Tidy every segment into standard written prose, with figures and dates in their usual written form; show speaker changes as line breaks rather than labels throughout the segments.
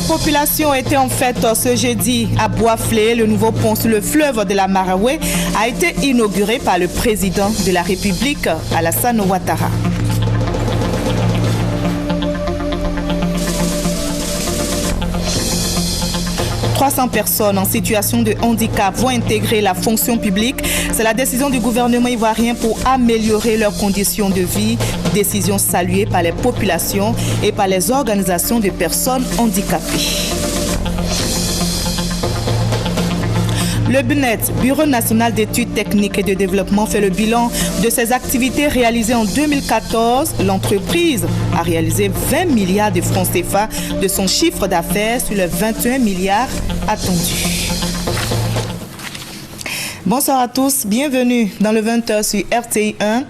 populations étaient en fête ce jeudi à Boisflé. Le nouveau pont sur le fleuve de la Marawe a été inauguré par le président de la République, Alassane Ouattara. « 300 personnes en situation de handicap vont intégrer la fonction publique. C'est la décision du gouvernement ivoirien pour améliorer leurs conditions de vie. Décision saluée par les populations et par les organisations de personnes handicapées. Le BNET, Bureau national d'études techniques et de développement, fait le bilan de ses activités réalisées en 2014. L'entreprise a réalisé 20 milliards de francs CFA de son chiffre d'affaires sur les 21 milliards attendus. Bonsoir à tous, bienvenue dans le 20h sur RTI 1.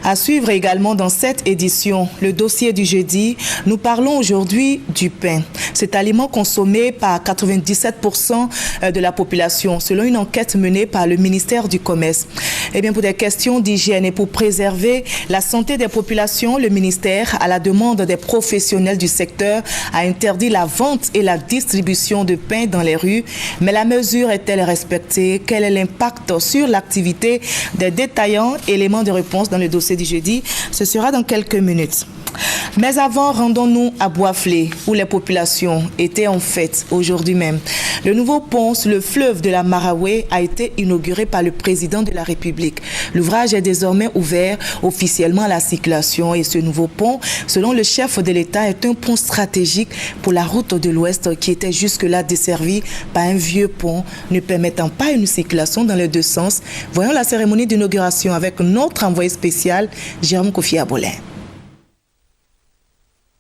À suivre également dans cette édition, le dossier du jeudi, nous parlons aujourd'hui du pain. Cet aliment consommé par 97% de la population, selon une enquête menée par le ministère du Commerce. Eh bien, pour des questions d'hygiène et pour préserver la santé des populations, le ministère, à la demande des professionnels du secteur, a interdit la vente et la distribution de pain dans les rues. Mais la mesure est-elle respectée? Quel est l'impact sur l'activité des détaillants? Éléments de réponse dans le dossier du jeudi, ce sera dans quelques minutes. Mais avant, rendons-nous à Boisflé, où les populations étaient en fête aujourd'hui même. Le nouveau pont sur le fleuve de la Marawe a été inauguré par le président de la République. L'ouvrage est désormais ouvert officiellement à la circulation et ce nouveau pont, selon le chef de l'État, est un pont stratégique pour la route de l'Ouest qui était jusque-là desservie par un vieux pont ne permettant pas une circulation dans les deux sens. Voyons la cérémonie d'inauguration avec notre envoyé spécial, Jérôme Kofi Abolin.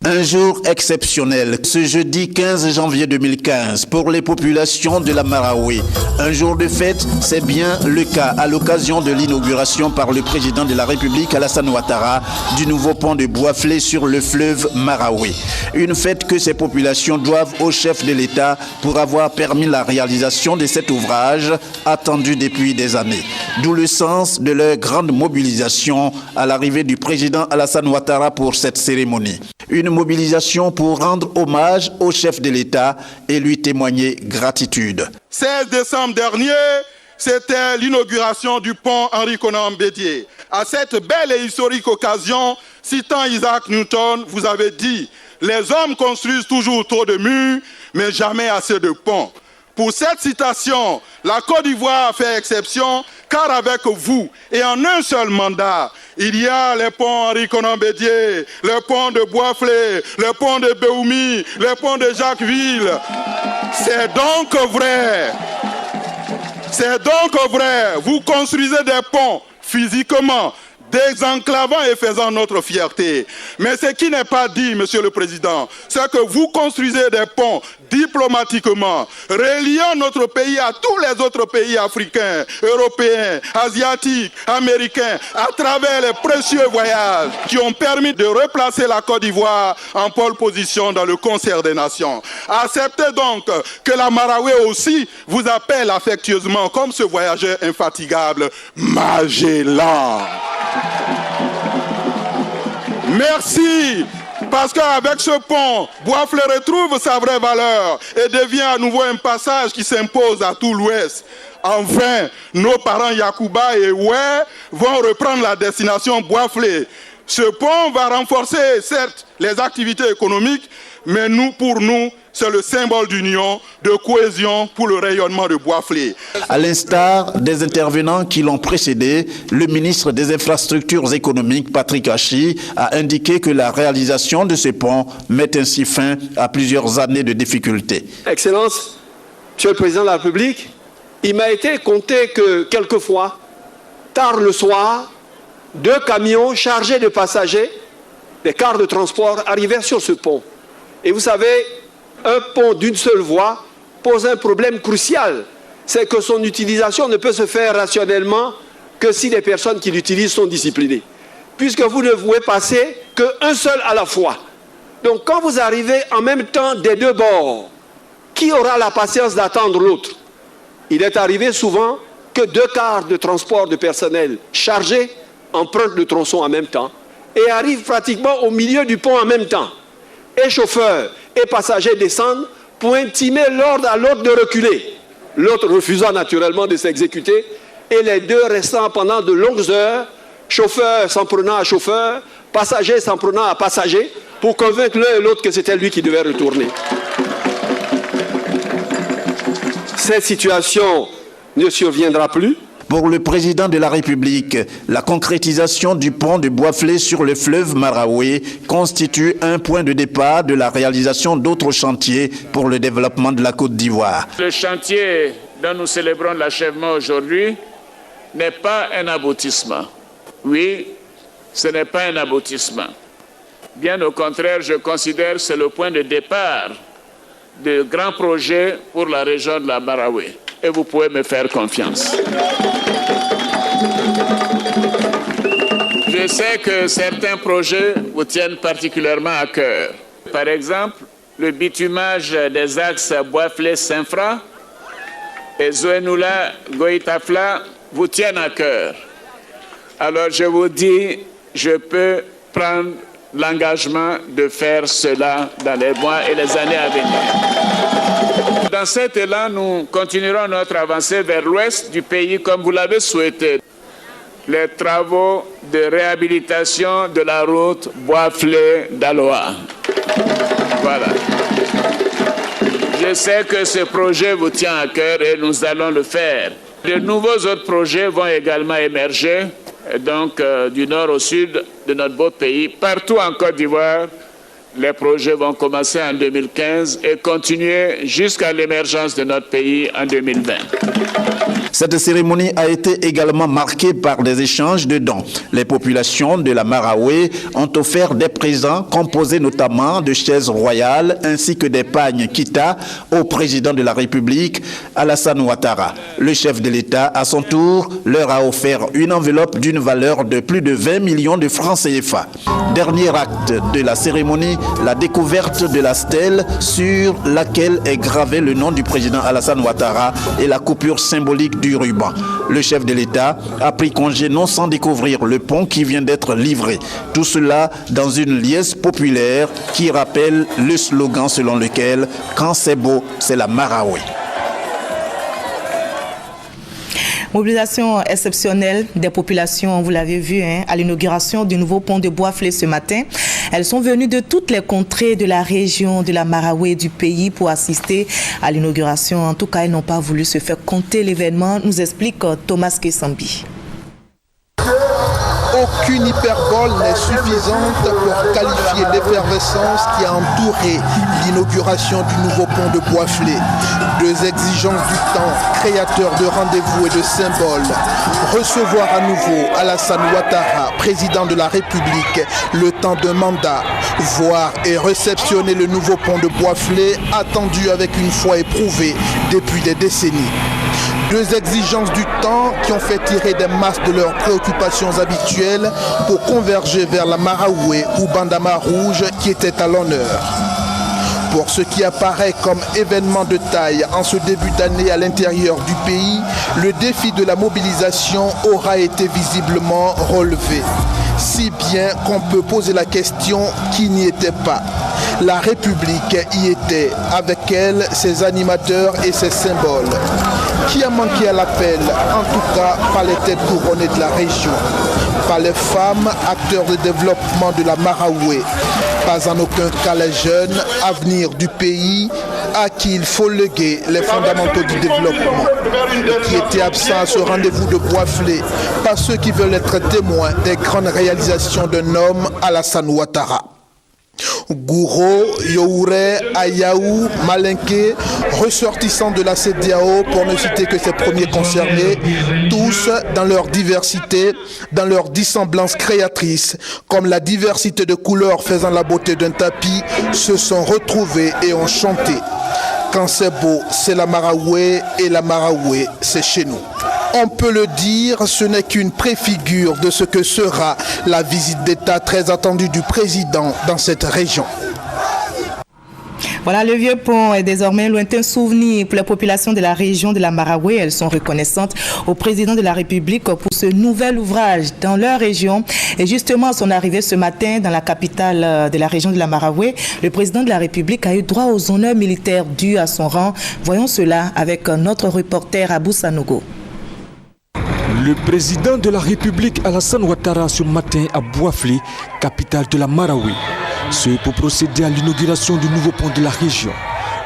Un jour exceptionnel, ce jeudi 15 janvier 2015, pour les populations de la Marawe. Un jour de fête, c'est bien le cas à l'occasion de l'inauguration par le président de la République, Alassane Ouattara, du nouveau pont de Boisflé sur le fleuve Marawe. Une fête que ces populations doivent au chef de l'État pour avoir permis la réalisation de cet ouvrage attendu depuis des années. D'où le sens de leur grande mobilisation à l'arrivée du président Alassane Ouattara pour cette cérémonie. Une mobilisation pour rendre hommage au chef de l'État et lui témoigner gratitude.
16 décembre dernier, c'était l'inauguration du pont Henri Konan Bédié. À cette belle et historique occasion, citant Isaac Newton, vous avez dit « Les hommes construisent toujours trop de murs, mais jamais assez de ponts ». Pour cette citation, la Côte d'Ivoire fait exception, car avec vous et en un seul mandat, il y a les ponts Henri Konan Bédié, le pont de Boisflé, le pont de Béoumi, le pont de Jacquesville. C'est donc vrai. C'est donc vrai. Vous construisez des ponts physiquement, désenclavant et faisant notre fierté. Mais ce qui n'est pas dit, Monsieur le Président, c'est que vous construisez des ponts diplomatiquement, reliant notre pays à tous les autres pays africains, européens, asiatiques, américains, à travers les précieux voyages qui ont permis de replacer la Côte d'Ivoire en pole position dans le concert des nations. Acceptez donc que la Marawe aussi vous appelle affectueusement, comme ce voyageur infatigable, Magellan. Merci, parce qu'avec ce pont, Boisflé retrouve sa vraie valeur et devient à nouveau un passage qui s'impose à tout l'Ouest. Enfin, nos parents Yacouba et Oué vont reprendre la destination Boisflé. Ce pont va renforcer, certes, les activités économiques, mais pour nous, c'est le symbole d'union, de cohésion pour le rayonnement de Boisflé.
À l'instar des intervenants qui l'ont précédé, le ministre des Infrastructures économiques, Patrick Hachi, a indiqué que la réalisation de ce pont met ainsi fin à plusieurs années de difficultés.
Excellence, Monsieur le Président de la République, il m'a été compté que quelquefois, tard le soir, 2 camions chargés de passagers, des cars de transport, arrivaient sur ce pont. Et vous savez, un pont d'une seule voie pose un problème crucial. C'est que son utilisation ne peut se faire rationnellement que si les personnes qui l'utilisent sont disciplinées. Puisque vous ne pouvez passer qu'un seul à la fois. Donc quand vous arrivez en même temps des deux bords, qui aura la patience d'attendre l'autre? Il est arrivé souvent que 2 cars de transport de personnel chargés empruntent le tronçon en même temps et arrivent pratiquement au milieu du pont en même temps. Et chauffeurs et passagers descendent pour intimer l'ordre à l'autre de reculer. L'autre refusant naturellement de s'exécuter, et les deux restant pendant de longues heures, chauffeur s'en prenant à chauffeur, passager s'en prenant à passager, pour convaincre l'un et l'autre que c'était lui qui devait retourner. Cette situation ne surviendra plus.
Pour le président de la République, la concrétisation du pont de Boisflé sur le fleuve Maraoué constitue un point de départ de la réalisation d'autres chantiers pour le développement de la Côte d'Ivoire.
Le chantier dont nous célébrons l'achèvement aujourd'hui n'est pas un aboutissement. Oui, ce n'est pas un aboutissement. Bien au contraire, je considère que c'est le point de départ de grands projets pour la région de la Maraoué. Et vous pouvez me faire confiance. Je sais que certains projets vous tiennent particulièrement à cœur. Par exemple, le bitumage des axes Boisflé-Saint-Fra et Zoenoula-Goïtafla vous tiennent à cœur. Alors je vous dis, je peux prendre l'engagement de faire cela dans les mois et les années à venir. Dans cet élan, nous continuerons notre avancée vers l'ouest du pays comme vous l'avez souhaité. Les travaux de réhabilitation de la route Boisflé-Daloa. Voilà. Je sais que ce projet vous tient à cœur et nous allons le faire. De nouveaux autres projets vont également émerger, donc du nord au sud de notre beau pays. Partout en Côte d'Ivoire, les projets vont commencer en 2015 et continuer jusqu'à l'émergence de notre pays en 2020.
Cette cérémonie a été également marquée par des échanges de dons. Les populations de la Maraoué ont offert des présents composés notamment de chaises royales ainsi que des pagnes Kita au président de la République, Alassane Ouattara. Le chef de l'État, à son tour, leur a offert une enveloppe d'une valeur de plus de 20 millions de francs CFA. Dernier acte de la cérémonie, la découverte de la stèle sur laquelle est gravé le nom du président Alassane Ouattara et la coupure symbolique du ruban. Le chef de l'État a pris congé non sans découvrir le pont qui vient d'être livré. Tout cela dans une liesse populaire qui rappelle le slogan selon lequel « Quand c'est beau, c'est la Maraoué ».
Mobilisation exceptionnelle des populations, vous l'avez vu, à l'inauguration du nouveau pont de Boisflé ce matin. Elles sont venues de toutes les contrées de la région de la Maraoué du pays pour assister à l'inauguration. En tout cas, elles n'ont pas voulu se faire compter l'événement, nous explique Thomas Kessambi.
Aucune hyperbole n'est suffisante pour qualifier l'effervescence qui a entouré l'inauguration du nouveau pont de Boisflé. Deux exigences du temps, créateurs de rendez-vous et de symboles. Recevoir à nouveau Alassane Ouattara, président de la République, le temps d'un mandat. Voir et réceptionner le nouveau pont de Boisflé, attendu avec une foi éprouvée depuis des décennies. Deux exigences du temps qui ont fait tirer des masses de leurs préoccupations habituelles pour converger vers la Maraoué ou Bandama Rouge qui était à l'honneur. Pour ce qui apparaît comme événement de taille en ce début d'année à l'intérieur du pays, le défi de la mobilisation aura été visiblement relevé. Si bien qu'on peut poser la question qui n'y était pas. La République y était, avec elle, ses animateurs et ses symboles. Qui a manqué à l'appel, en tout cas par les têtes couronnées de la région, par les femmes, acteurs de développement de la Maraoué, pas en aucun cas les jeunes, avenir du pays, à qui il faut léguer les fondamentaux du développement, et qui étaient absents à ce rendez-vous de Boisflé, pas ceux qui veulent être témoins des grandes réalisations d'un homme, Alassane Ouattara. Gouro, Youré, Ayaou, Malinké, ressortissants de la CEDEAO, pour ne citer que ces premiers concernés, tous dans leur diversité, dans leur dissemblance créatrice, comme la diversité de couleurs faisant la beauté d'un tapis, se sont retrouvés et ont chanté. Quand c'est beau, c'est la Maraoué, et la Maraoué, c'est chez nous. On peut le dire, ce n'est qu'une préfigure de ce que sera la visite d'État très attendue du président dans cette région.
Voilà, le vieux pont est désormais un lointain souvenir pour la population de la région de la Marawe. Elles sont reconnaissantes au président de la République pour ce nouvel ouvrage dans leur région. Et justement, à son arrivée ce matin dans la capitale de la région de la Marawe, le président de la République a eu droit aux honneurs militaires dus à son rang. Voyons cela avec notre reporter Abou Sanogo.
Le président de la République Alassane Ouattara ce matin à Bouaflé, capitale de la Marawe. C'est pour procéder à l'inauguration du nouveau pont de la région.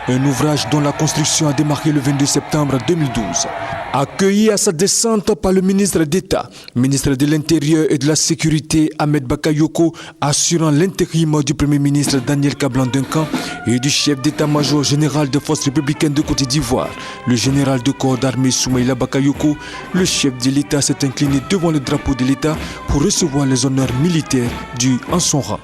Un ouvrage dont la construction a démarré le 22 septembre 2012. Accueilli à sa descente par le ministre d'État, ministre de l'Intérieur et de la Sécurité Ahmed Bakayoko, assurant l'intérim du Premier ministre Daniel Kablan-Duncan et du chef d'état-major général des forces républicaines de Côte d'Ivoire, le général de corps d'armée Soumaïla Bakayoko, le chef de l'État s'est incliné devant le drapeau de l'État pour recevoir les honneurs militaires dus en son rang.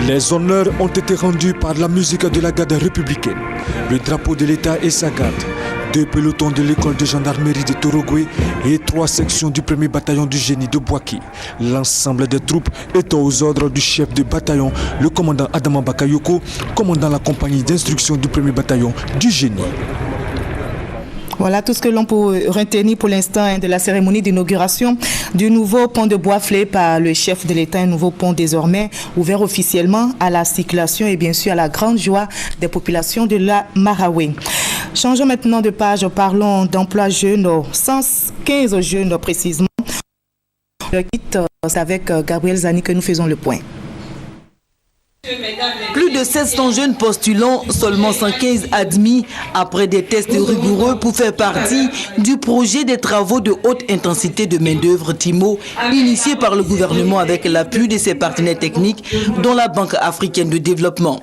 Les honneurs ont été rendus par la musique de la garde républicaine, le drapeau de l'État et sa garde, 2 pelotons de l'école de gendarmerie de Torogwe et 3 sections du 1er bataillon du génie de Boaki. L'ensemble des troupes étant aux ordres du chef de bataillon, le commandant Adama Bakayoko, commandant la compagnie d'instruction du 1er bataillon du génie.
Voilà tout ce que l'on peut retenir pour l'instant de la cérémonie d'inauguration du nouveau pont de Bouaflé par le chef de l'État. Un nouveau pont désormais ouvert officiellement à la circulation et bien sûr à la grande joie des populations de la Marawe. Changeons maintenant de page, parlons d'emploi jeunes, 115 jeunes précisément. C'est avec Gabriel Zani que nous faisons le point.
Plus de 700 jeunes postulants, seulement 115 admis après des tests rigoureux pour faire partie du projet des travaux de haute intensité de main-d'œuvre TIMO, initié par le gouvernement avec l'appui de ses partenaires techniques, dont la Banque africaine de développement.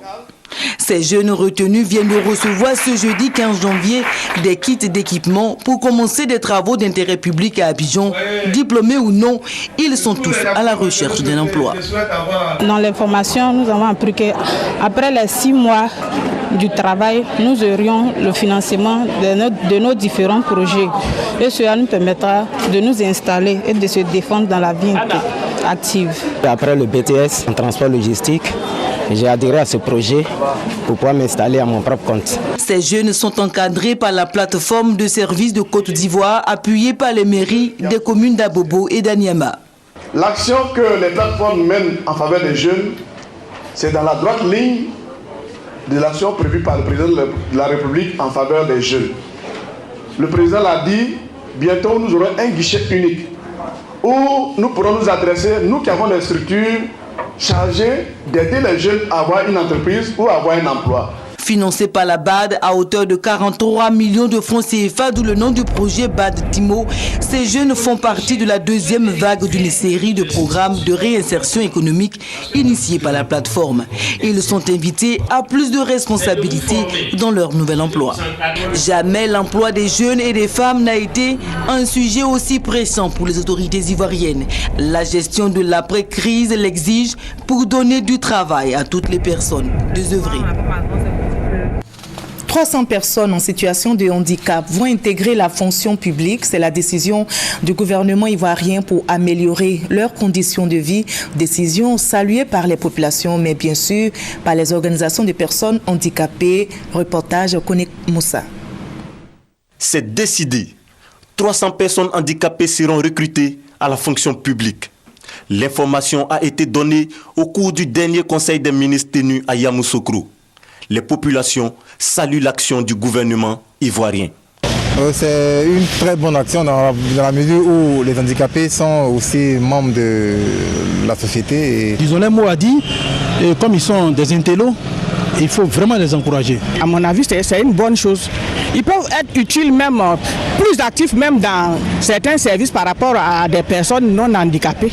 Ces jeunes retenus viennent de recevoir ce jeudi 15 janvier des kits d'équipement pour commencer des travaux d'intérêt public à Abidjan. Diplômés ou non, ils sont tous à la recherche d'un emploi.
Dans l'information, nous avons appris qu'après les 6 mois du travail, nous aurions le financement de nos différents projets. Et cela nous permettra de nous installer et de se défendre dans la vie active.
Après le BTS en transport logistique, j'ai adhéré à ce projet pour pouvoir m'installer à mon propre compte.
Ces jeunes sont encadrés par la plateforme de services de Côte d'Ivoire appuyée par les mairies des communes d'Abobo et d'Aniama.
L'action que les plateformes mènent en faveur des jeunes, c'est dans la droite ligne de l'action prévue par le président de la République en faveur des jeunes. Le président l'a dit, bientôt nous aurons un guichet unique où nous pourrons nous adresser, nous qui avons des structures chargé d'aider les jeunes à avoir une entreprise ou à avoir un emploi.
Financé par la BAD à hauteur de 43 millions de francs CFA, d'où le nom du projet BAD TIMO, ces jeunes font partie de la deuxième vague d'une série de programmes de réinsertion économique initiés par la plateforme. Ils sont invités à plus de responsabilités dans leur nouvel emploi. Jamais l'emploi des jeunes et des femmes n'a été un sujet aussi pressant pour les autorités ivoiriennes. La gestion de l'après-crise l'exige pour donner du travail à toutes les personnes désœuvrées.
300 personnes en situation de handicap vont intégrer la fonction publique. C'est la décision du gouvernement ivoirien pour améliorer leurs conditions de vie. Décision saluée par les populations, mais bien sûr par les organisations de personnes handicapées. Reportage Konek Moussa.
C'est décidé. 300 personnes handicapées seront recrutées à la fonction publique. L'information a été donnée au cours du dernier conseil des ministres tenu à Yamoussoukro. Les populations saluent l'action du gouvernement ivoirien.
C'est une très bonne action dans la mesure où les handicapés sont aussi membres de la société.
Ils ont les mots à dire et comme ils sont des intellos, il faut vraiment les encourager.
À mon avis, c'est une bonne chose. Ils peuvent être utiles même, plus actifs même dans certains services par rapport à des personnes non handicapées.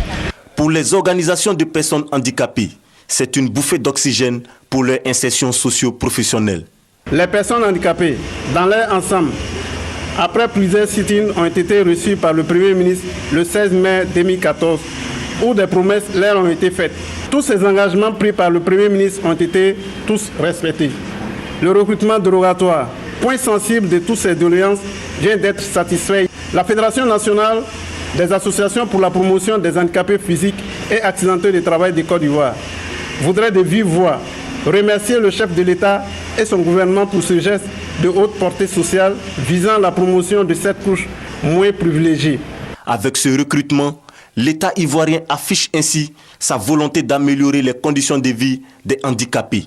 Pour les organisations de personnes handicapées, c'est une bouffée d'oxygène pour leur insertion socio-professionnelle.
Les personnes handicapées, dans leur ensemble, après plusieurs sit-ins ont été reçus par le Premier ministre le 16 mai 2014, où des promesses leur ont été faites. Tous ces engagements pris par le Premier ministre ont été tous respectés. Le recrutement dérogatoire, point sensible de toutes ces doléances, vient d'être satisfait. La Fédération nationale des associations pour la promotion des handicapés physiques et accidentés de travail de Côte d'Ivoire voudraient de vive voix remercier le chef de l'État et son gouvernement pour ce geste de haute portée sociale visant la promotion de cette couche moins privilégiée.
Avec ce recrutement, l'État ivoirien affiche ainsi sa volonté d'améliorer les conditions de vie des handicapés.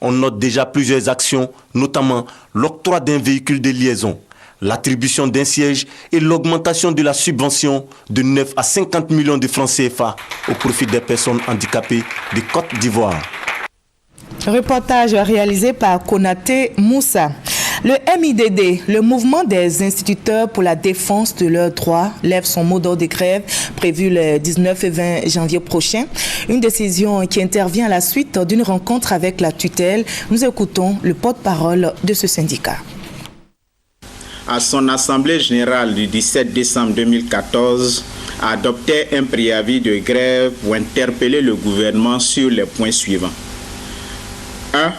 On note déjà plusieurs actions, notamment l'octroi d'un véhicule de liaison, l'attribution d'un siège et l'augmentation de la subvention de 9 à 50 millions de francs CFA au profit des personnes handicapées de Côte d'Ivoire.
Reportage réalisé par Konaté Moussa. Le MIDD, le mouvement des instituteurs pour la défense de leurs droits, lève son mot d'ordre de grève prévu le 19 et 20 janvier prochain. Une décision qui intervient à la suite d'une rencontre avec la tutelle. Nous écoutons le porte-parole de ce syndicat.
À son assemblée générale du 17 décembre 2014, a adopté un préavis de grève pour interpeller le gouvernement sur les points suivants. 1.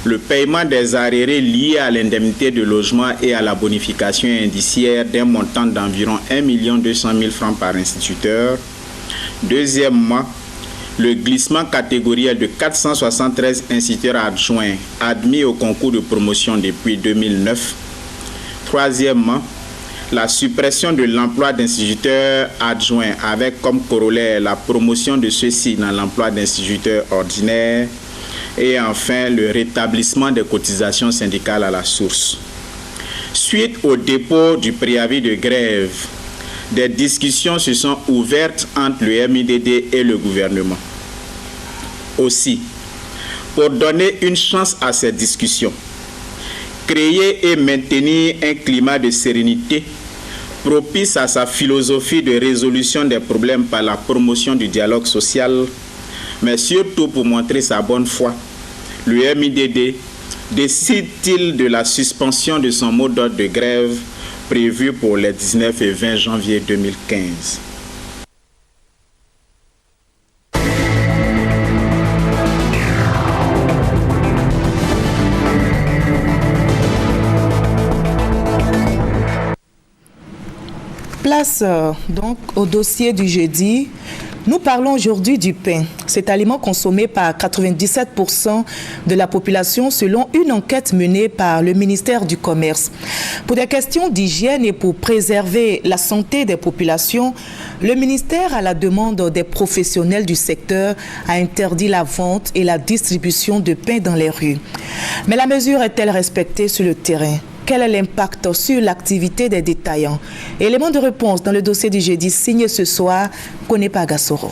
Le paiement des arriérés liés à l'indemnité de logement et à la bonification indiciaire d'un montant d'environ 1 200 000 francs par instituteur. Deuxièmement, le glissement catégoriel de 473 instituteurs adjoints admis au concours de promotion depuis 2009. Troisièmement, la suppression de l'emploi d'instituteurs adjoints avec comme corollaire la promotion de ceux-ci dans l'emploi d'instituteurs ordinaires. Et enfin, le rétablissement des cotisations syndicales à la source. Suite au dépôt du préavis de grève, des discussions se sont ouvertes entre le MIDD et le gouvernement. Aussi, pour donner une chance à ces discussions, créer et maintenir un climat de sérénité propice à sa philosophie de résolution des problèmes par la promotion du dialogue social, mais surtout pour montrer sa bonne foi, le MIDD décide-t-il de la suspension de son mot d'ordre de grève prévu pour les 19 et 20 janvier 2015.
Place donc au dossier du jeudi. Nous parlons aujourd'hui du pain. Cet aliment consommé par 97% de la population selon une enquête menée par le ministère du Commerce. Pour des questions d'hygiène et pour préserver la santé des populations, le ministère, à la demande des professionnels du secteur, a interdit la vente et la distribution de pain dans les rues. Mais la mesure est-elle respectée sur le terrain ? Quel est l'impact sur l'activité des détaillants? Élément de réponse dans le dossier du jeudi signé ce soir, Konepa Gassoro.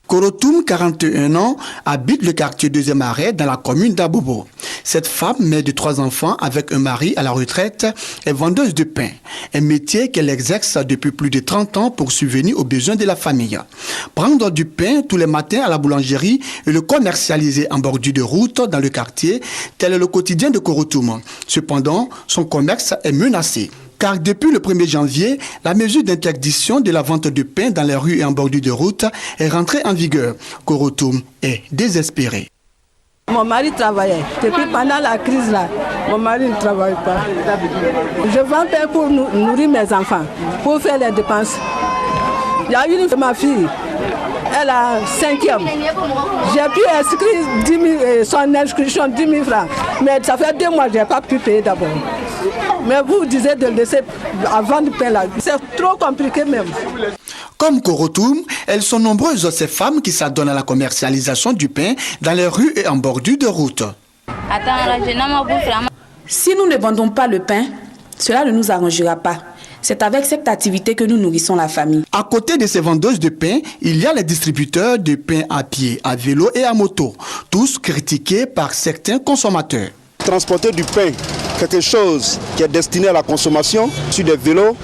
Korotoum, 41 ans, habite le quartier 2e arrêt dans la commune d'Abobo. Cette femme, mère de 3 enfants avec un mari à la retraite, est vendeuse de pain. Un métier qu'elle exerce depuis plus de 30 ans pour subvenir aux besoins de la famille. Prendre du pain tous les matins à la boulangerie et le commercialiser en bordure de route dans le quartier, tel est le quotidien de Korotoum. Cependant, son commerce est menacé. Car depuis le 1er janvier, la mesure d'interdiction de la vente de pain dans les rues et en bordure de route est rentrée en vigueur. Korotoum est désespéré.
Mon mari travaillait. Depuis pendant la crise là, mon mari ne travaille pas. Je vends pain pour nourrir mes enfants, pour faire les dépenses. Il y a une de ma fille, elle a 5e. J'ai pu inscrire son inscription 10 000 francs. Mais ça fait 2 mois que je n'ai pas pu payer d'abord. Mais vous disiez de laisser avant de pain là. C'est trop compliqué même.
Comme Korotoum, elles sont nombreuses ces femmes qui s'adonnent à la commercialisation du pain dans les rues et en bordure de route.
Si nous ne vendons pas le pain, cela ne nous arrangera pas. C'est avec cette activité que nous nourrissons la famille.
À côté de ces vendeuses de pain, il y a les distributeurs de pain à pied, à vélo et à moto, tous critiqués par certains consommateurs.
Transporter du pain, quelque chose qui est destiné à la consommation sur des vélos,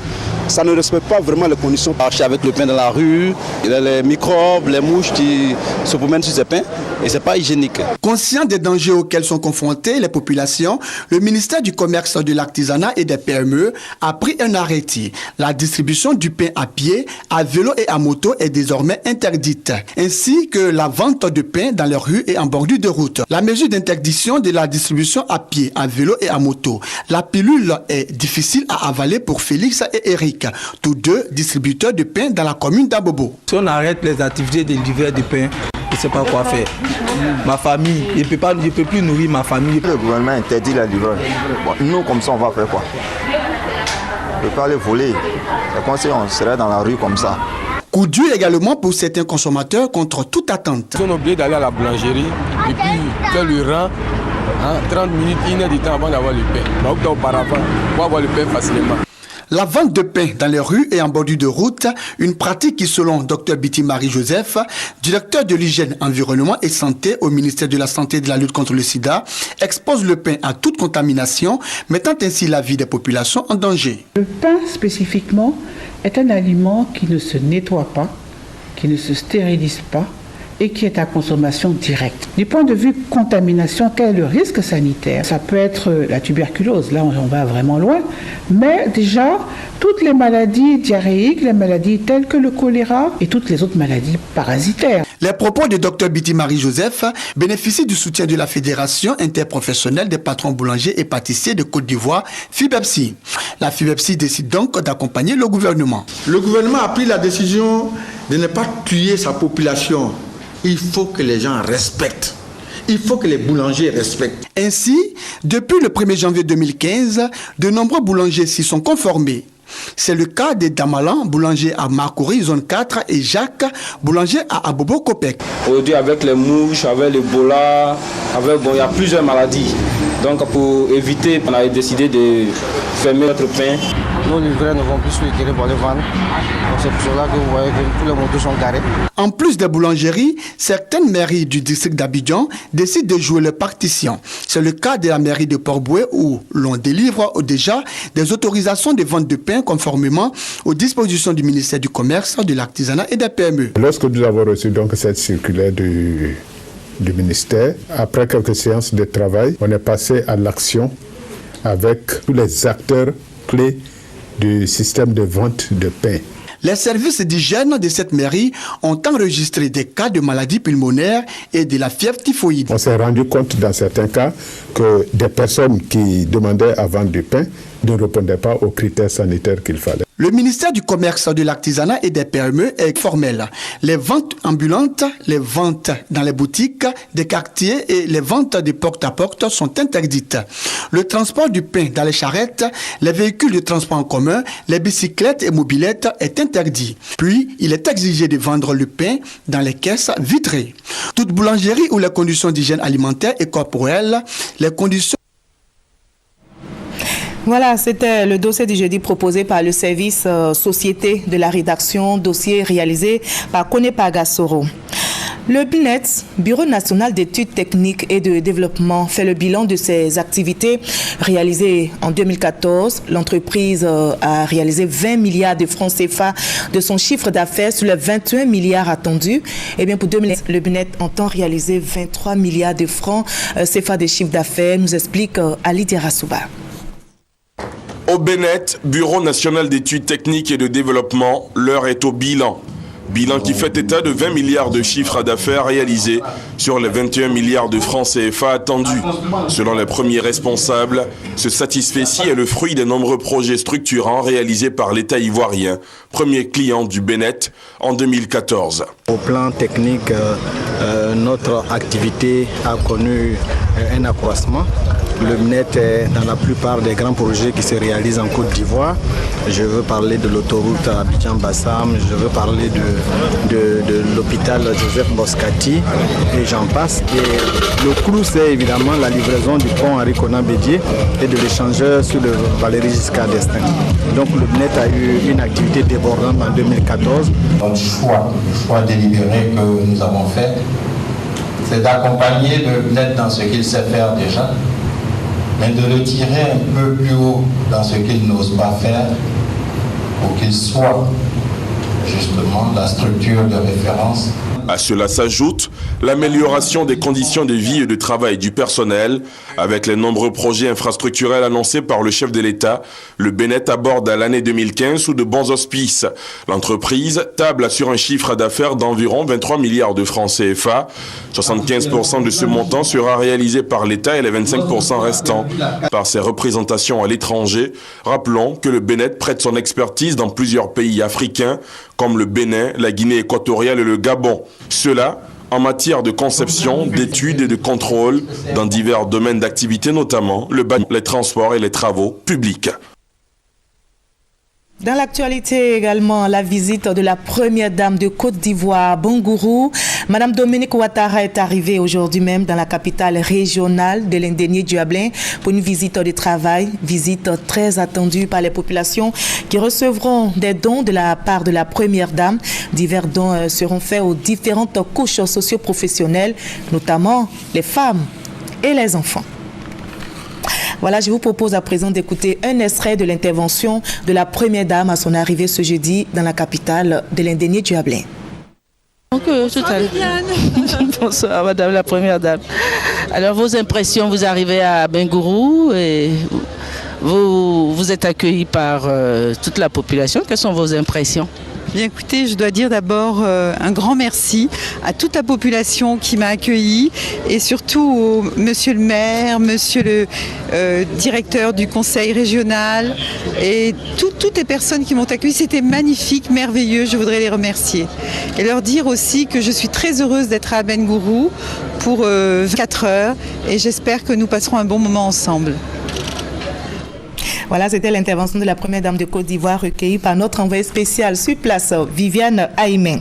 ça ne respecte pas vraiment les conditions. Marcher avec le pain dans la rue, il y a les microbes, les mouches qui se promènent sur ces pains et ce n'est pas hygiénique.
Conscient des dangers auxquels sont confrontées les populations, le ministère du Commerce, de l'Artisanat et des PME a pris un arrêté. La distribution du pain à pied, à vélo et à moto est désormais interdite, ainsi que la vente de pain dans les rues et en bordure de route. La mesure d'interdiction de la distribution à pied, à vélo et à moto, la pilule est difficile à avaler pour Félix et Eric. Eric, tous deux distributeurs de pain dans la commune d'Abobo.
Si on arrête les activités de livrer de pain, je ne sais pas quoi faire. Ma famille, je ne peux plus nourrir ma famille.
Le gouvernement interdit la livraison. Bon, nous, comme ça, on va faire quoi? On ne peut pas les voler. C'est comme si on serait dans la rue comme ça.
Coup dur également pour certains consommateurs contre toute attente.
On est obligé d'aller à la boulangerie et puis faire le rang, 30 minutes, 1 heure de temps avant d'avoir le pain. Donc auparavant, on va avoir le pain facilement.
La vente de pain dans les rues et en bordure de route, une pratique qui, selon Dr Biti Marie-Joseph, directeur de l'hygiène, environnement et santé au ministère de la Santé et de la lutte contre le sida, expose le pain à toute contamination, mettant ainsi la vie des populations en danger.
Le pain spécifiquement est un aliment qui ne se nettoie pas, qui ne se stérilise pas et qui est à consommation directe. Du point de vue contamination, quel est le risque sanitaire? Ça peut être la tuberculose, là on va vraiment loin, mais déjà toutes les maladies diarrhéiques, les maladies telles que le choléra et toutes les autres maladies parasitaires.
Les propos de Dr Biti Marie-Joseph bénéficient du soutien de la Fédération interprofessionnelle des patrons boulangers et pâtissiers de Côte d'Ivoire, FIBEPSI. La FIBEPSI décide donc d'accompagner le gouvernement.
Le gouvernement a pris la décision de ne pas tuer sa population. Il faut que les gens respectent. Il faut que les boulangers respectent.
Ainsi, depuis le 1er janvier 2015, de nombreux boulangers s'y sont conformés. C'est le cas de Damalan, boulanger à Marcouri, zone 4, et Jacques, boulanger à Abobo-Copec.
Aujourd'hui, avec les mouches, avec l'Ebola, il y a plusieurs maladies. Donc, pour éviter, on a décidé de fermer notre pain.
Nos livreurs ne vont plus se retirer pour les vendre. Donc c'est pour cela que vous voyez que tous les motos sont garés.
En plus des boulangeries, certaines mairies du district d'Abidjan décident de jouer le partition. C'est le cas de la mairie de Port-Boué où l'on délivre déjà des autorisations de vente de pain conformément aux dispositions du ministère du Commerce, de l'Artisanat et des PME.
Lorsque nous avons reçu donc cette circulaire du ministère, après quelques séances de travail, on est passé à l'action avec tous les acteurs clés du système de vente de pain.
Les services d'hygiène de cette mairie ont enregistré des cas de maladies pulmonaires et de la fièvre typhoïde.
On s'est rendu compte dans certains cas que des personnes qui demandaient à vendre du pain ne répondaient pas aux critères sanitaires qu'il fallait.
Le ministère du Commerce, de l'Artisanat et des PME est formel. Les ventes ambulantes, les ventes dans les boutiques des quartiers et les ventes de porte-à-porte sont interdites. Le transport du pain dans les charrettes, les véhicules de transport en commun, les bicyclettes et mobylettes est interdit. Puis, il est exigé de vendre le pain dans les caisses vitrées. Toute boulangerie où les conditions d'hygiène alimentaire et corporelle, les conditions...
Voilà, c'était le dossier du jeudi proposé par le service Société de la rédaction, dossier réalisé par Konepa Gassoro. Le BNET, Bureau national d'études techniques et de développement, fait le bilan de ses activités réalisées en 2014. L'entreprise a réalisé 20 milliards de francs CFA de son chiffre d'affaires sur les 21 milliards attendus. Et bien pour 2000, le BNET entend réaliser 23 milliards de francs CFA de chiffre d'affaires, nous explique Ali Diarasouba.
Au BNET, Bureau national d'études techniques et de développement, l'heure est au bilan. Bilan qui fait état de 20 milliards de chiffres d'affaires réalisés sur les 21 milliards de francs CFA attendus. Selon les premiers responsables, ce satisfecit est le fruit des nombreux projets structurants réalisés par l'État ivoirien, premier client du BNET en 2014.
Au plan technique, notre activité a connu un accroissement. Le BNET est dans la plupart des grands projets qui se réalisent en Côte d'Ivoire. Je veux parler de l'autoroute Abidjan-Bassam, je veux parler de l'hôpital Joseph Boscati et j'en passe. Et le clou, c'est évidemment la livraison du pont Henri Konan Bédié et de l'échangeur sur le Valéry Giscard d'Estaing. Donc le BNET a eu une activité débordante en 2014.
Le choix délibéré que nous avons fait, c'est d'accompagner le BNET dans ce qu'il sait faire déjà, mais de le tirer un peu plus haut dans ce qu'il n'ose pas faire pour qu'il soit justement la structure de référence.
À cela s'ajoute l'amélioration des conditions de vie et de travail du personnel. Avec les nombreux projets infrastructurels annoncés par le chef de l'État, le Bénet aborde l'année 2015 sous de bons auspices. L'entreprise table sur un chiffre d'affaires d'environ 23 milliards de francs CFA. 75% de ce montant sera réalisé par l'État et les 25% restants par ses représentations à l'étranger. Rappelons que le Bénet prête son expertise dans plusieurs pays africains comme le Bénin, la Guinée équatoriale et le Gabon. Cela en matière de conception, d'études et de contrôle dans divers domaines d'activité, notamment le bâtiment, les transports et les travaux publics.
Dans l'actualité également, la visite de la première dame de Côte d'Ivoire, Bangourou. Madame Dominique Ouattara est arrivée aujourd'hui même dans la capitale régionale de l'Indénié-Duablin pour une visite de travail, visite très attendue par les populations qui recevront des dons de la part de la première dame. Divers dons seront faits aux différentes couches socio-professionnelles, notamment les femmes et les enfants. Voilà, je vous propose à présent d'écouter un extrait de l'intervention de la première dame à son arrivée ce jeudi dans la capitale de l'Indénié-Duablin.
Bonsoir Madame la première dame. Alors vos impressions, vous arrivez à Bangourou et vous êtes accueillis par toute la population. Quelles sont vos impressions ?
Bien écoutez, je dois dire d'abord un grand merci à toute la population qui m'a accueilli et surtout monsieur le maire, monsieur le directeur du conseil régional et toutes les personnes qui m'ont accueilli. C'était magnifique, merveilleux, je voudrais les remercier. Et leur dire aussi que je suis très heureuse d'être à Bangourou pour 24 heures et j'espère que nous passerons un bon moment ensemble.
Voilà, c'était l'intervention de la première dame de Côte d'Ivoire recueillie par notre envoyé spécial sur place, Viviane Aïmen.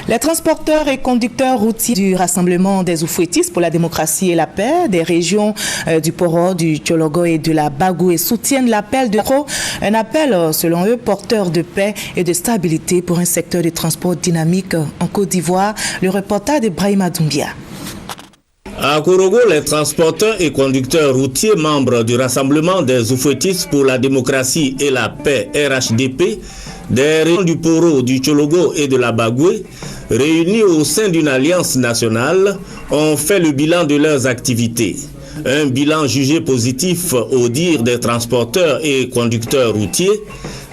Les transporteurs et conducteurs routiers du Rassemblement des Oufouettistes pour la démocratie et la paix des régions du Poro, du Tchologo et de la Bagoué soutiennent l'appel de Pro, un appel selon eux porteur de paix et de stabilité pour un secteur de transport dynamique en Côte d'Ivoire. Le reportage de Brahima Doumbia.
À Korogo, les transporteurs et conducteurs routiers membres du Rassemblement des Oufouettistes pour la démocratie et la paix RHDP des régions du Poro, du Tchologo et de la Bagoué, réunis au sein d'une alliance nationale, ont fait le bilan de leurs activités. Un bilan jugé positif au dire des transporteurs et conducteurs routiers,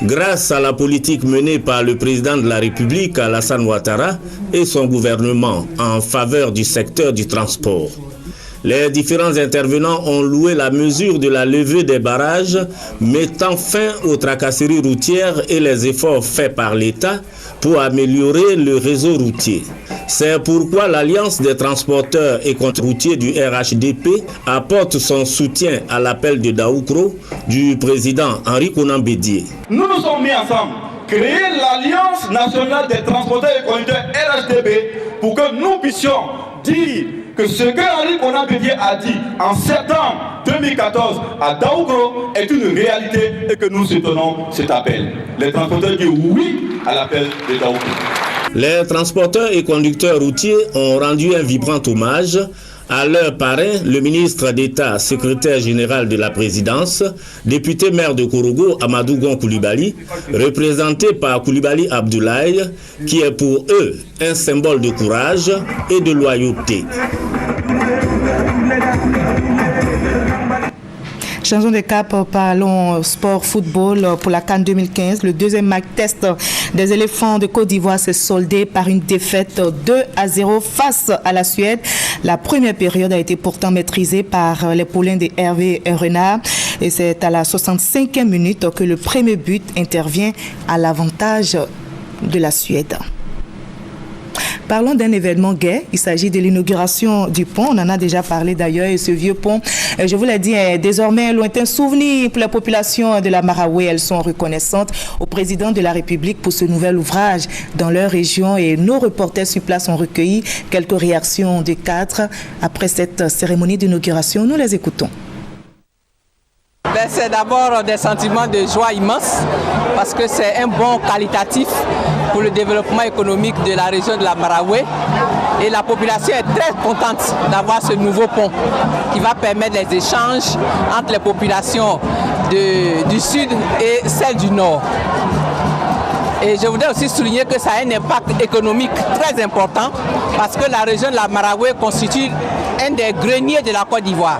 grâce à la politique menée par le président de la République, Alassane Ouattara, et son gouvernement en faveur du secteur du transport. Les différents intervenants ont loué la mesure de la levée des barrages, mettant fin aux tracasseries routières et les efforts faits par l'État pour améliorer le réseau routier. C'est pourquoi l'Alliance des transporteurs et conducteurs routiers du RHDP apporte son soutien à l'appel de Daoukro du président Henri Konan Bédié.
Nous nous sommes mis ensemble, créer l'Alliance nationale des transporteurs et conducteurs RHDP pour que nous puissions dire que ce que Henri Konan Bédié a dit en septembre 2014 à Daoukro est une réalité et que nous soutenons cet appel. Les transporteurs disent oui à l'appel de Daoukro.
Les transporteurs et conducteurs routiers ont rendu un vibrant hommage à leur parrain, le ministre d'État, secrétaire général de la présidence, député maire de Korogo, Amadou Gon Koulibaly, représenté par Koulibaly Abdoulaye, qui est pour eux un symbole de courage et de loyauté.
Changeons de cap, parlons sport football pour la CAN 2015. Le deuxième match test des éléphants de Côte d'Ivoire s'est soldé par une défaite 2-0 face à la Suède. La première période a été pourtant maîtrisée par les poulains de Hervé Renard et c'est à la 65e minute que le premier but intervient à l'avantage de la Suède. Parlons d'un événement gai. Il s'agit de l'inauguration du pont. On en a déjà parlé d'ailleurs. Et ce vieux pont, je vous l'ai dit, est désormais un lointain souvenir pour la population de la Maraoué. Elles sont reconnaissantes au président de la République pour ce nouvel ouvrage dans leur région. Et nos reporters sur place ont recueilli quelques réactions des cadres après cette cérémonie d'inauguration. Nous les écoutons.
C'est d'abord des sentiments de joie immense parce que c'est un bond qualitatif pour le développement économique de la région de la Maraoué et la population est très contente d'avoir ce nouveau pont qui va permettre les échanges entre les populations du sud et celles du nord. Et je voudrais aussi souligner que ça a un impact économique très important parce que la région de la Maraoué constitue un des greniers de la Côte d'Ivoire.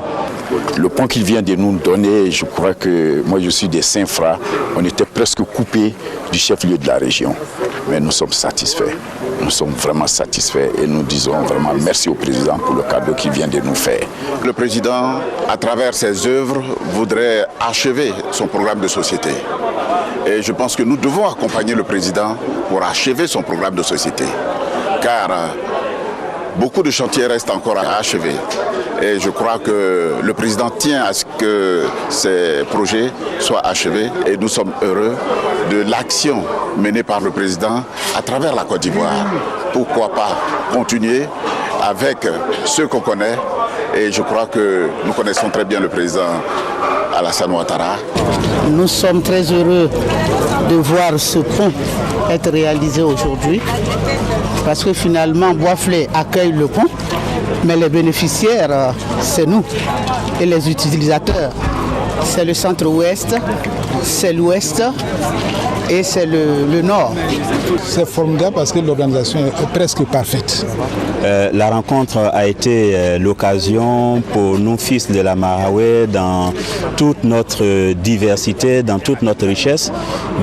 Le pont qu'il vient de nous donner, je crois que moi je suis des Saint-Fra, on était presque coupé du chef-lieu de la région. Mais nous sommes satisfaits, nous sommes vraiment satisfaits et nous disons vraiment merci au président pour le cadeau qu'il vient de nous faire.
Le président, à travers ses œuvres, voudrait achever son programme de société. Et je pense que nous devons accompagner le président pour achever son programme de société. Car beaucoup de chantiers restent encore à achever. Et je crois que le président tient à ce que ces projets soient achevés. Et nous sommes heureux de l'action menée par le président à travers la Côte d'Ivoire. Pourquoi pas continuer avec ceux qu'on connaît. Et je crois que nous connaissons très bien le président Alassane Ouattara.
Nous sommes très heureux de voir ce pont être réalisé aujourd'hui. Parce que finalement, Boisflé accueille le pont. Mais les bénéficiaires, c'est nous et les utilisateurs. C'est le centre-ouest, c'est l'ouest et c'est le nord.
C'est formidable parce que l'organisation est presque parfaite.
La rencontre a été l'occasion pour nous, fils de la Maraoué, dans toute notre diversité, dans toute notre richesse,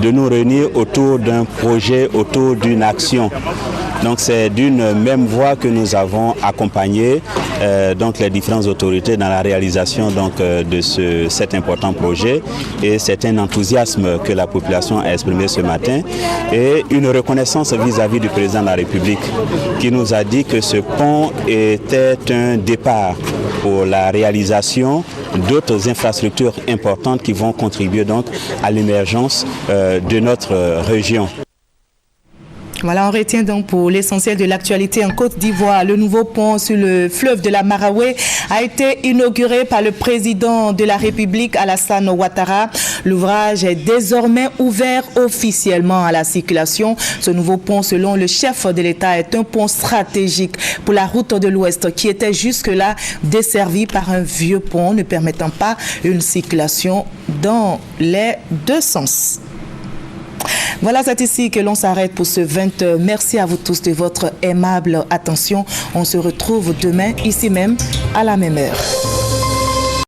de nous réunir autour d'un projet, autour d'une action. Donc c'est d'une même voie que nous avons accompagné donc les différentes autorités dans la réalisation de cet important projet, et c'est un enthousiasme que la population a exprimé ce matin et une reconnaissance vis-à-vis du président de la République qui nous a dit que ce pont était un départ pour la réalisation d'autres infrastructures importantes qui vont contribuer donc à l'émergence de notre région.
Voilà, on retient donc pour l'essentiel de l'actualité en Côte d'Ivoire. Le nouveau pont sur le fleuve de la Maraoué a été inauguré par le président de la République, Alassane Ouattara. L'ouvrage est désormais ouvert officiellement à la circulation. Ce nouveau pont, selon le chef de l'État, est un pont stratégique pour la route de l'Ouest qui était jusque-là desservie par un vieux pont ne permettant pas une circulation dans les deux sens. Voilà, c'est ici que l'on s'arrête pour ce 20h. Merci à vous tous de votre aimable attention. On se retrouve demain, ici même, à la même heure.